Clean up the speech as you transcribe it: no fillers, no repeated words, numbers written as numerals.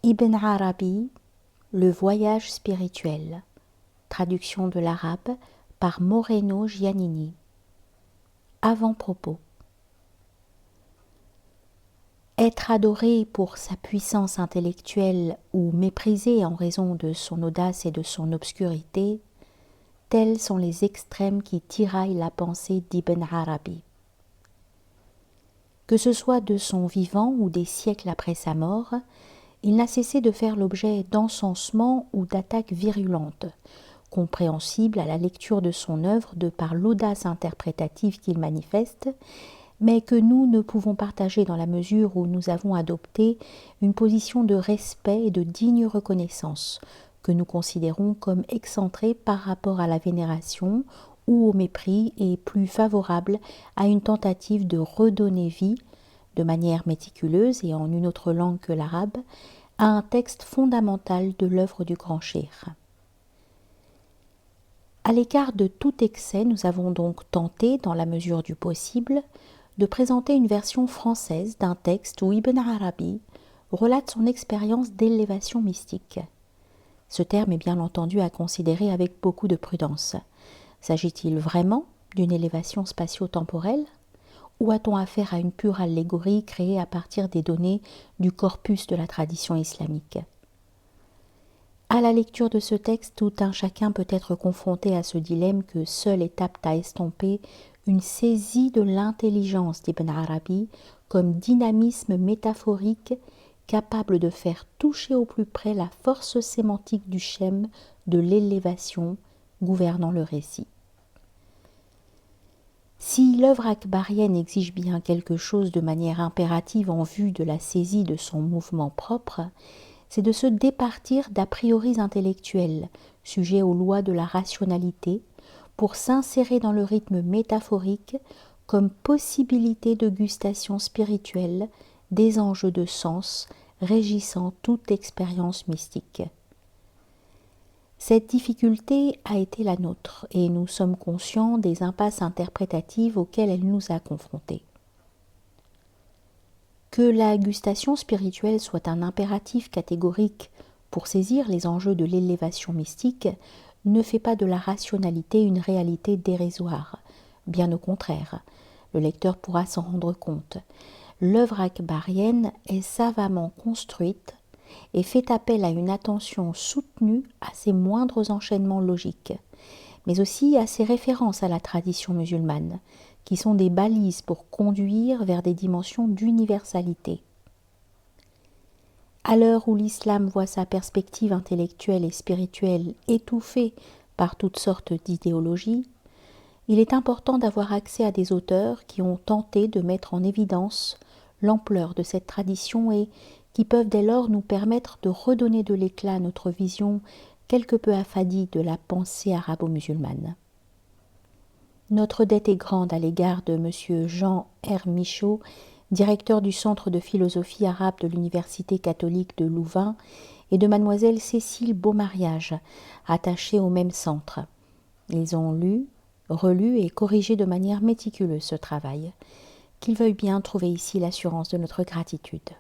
Ibn Arabi, le voyage spirituel. Traduction de l'arabe par Moreno Giannini. Avant-propos. Être adoré pour sa puissance intellectuelle ou méprisé en raison de son audace et de son obscurité, tels sont les extrêmes qui tiraillent la pensée d'Ibn Arabi. Que ce soit de son vivant ou des siècles après sa mort, il n'a cessé de faire l'objet d'encensements ou d'attaques virulentes, compréhensibles à la lecture de son œuvre de par l'audace interprétative qu'il manifeste, mais que nous ne pouvons partager dans la mesure où nous avons adopté une position de respect et de digne reconnaissance, que nous considérons comme excentrée par rapport à la vénération ou au mépris et plus favorable à une tentative de redonner vie, de manière méticuleuse et en une autre langue que l'arabe, à un texte fondamental de l'œuvre du grand cheikh. À l'écart de tout excès, nous avons donc tenté, dans la mesure du possible, de présenter une version française d'un texte où Ibn Arabi relate son expérience d'élévation mystique. Ce terme est bien entendu à considérer avec beaucoup de prudence. S'agit-il vraiment d'une élévation spatio-temporelle ? Ou a-t-on affaire à une pure allégorie créée à partir des données du corpus de la tradition islamique ? À la lecture de ce texte, tout un chacun peut être confronté à ce dilemme que seul est apte à estomper une saisie de l'intelligence d'Ibn Arabi comme dynamisme métaphorique capable de faire toucher au plus près la force sémantique du schème de l'élévation gouvernant le récit. Si l'œuvre akbarienne exige bien quelque chose de manière impérative en vue de la saisie de son mouvement propre, c'est de se départir d'a priori intellectuels, sujets aux lois de la rationalité, pour s'insérer dans le rythme métaphorique comme possibilité de gustation spirituelle des enjeux de sens régissant toute expérience mystique. Cette difficulté a été la nôtre et nous sommes conscients des impasses interprétatives auxquelles elle nous a confrontés. Que la gustation spirituelle soit un impératif catégorique pour saisir les enjeux de l'élévation mystique ne fait pas de la rationalité une réalité dérisoire. Bien au contraire, le lecteur pourra s'en rendre compte. L'œuvre akbarienne est savamment construite et fait appel à une attention soutenue à ses moindres enchaînements logiques, mais aussi à ses références à la tradition musulmane, qui sont des balises pour conduire vers des dimensions d'universalité. À l'heure où l'islam voit sa perspective intellectuelle et spirituelle étouffée par toutes sortes d'idéologies, il est important d'avoir accès à des auteurs qui ont tenté de mettre en évidence l'ampleur de cette tradition et qui peuvent dès lors nous permettre de redonner de l'éclat à notre vision quelque peu affadie de la pensée arabo-musulmane. Notre dette est grande à l'égard de M. Jean R. Michaud, directeur du Centre de philosophie arabe de l'Université catholique de Louvain, et de Mlle Cécile Beaumariage, attachée au même centre. Ils ont lu, relu et corrigé de manière méticuleuse ce travail. Qu'ils veuillent bien trouver ici l'assurance de notre gratitude.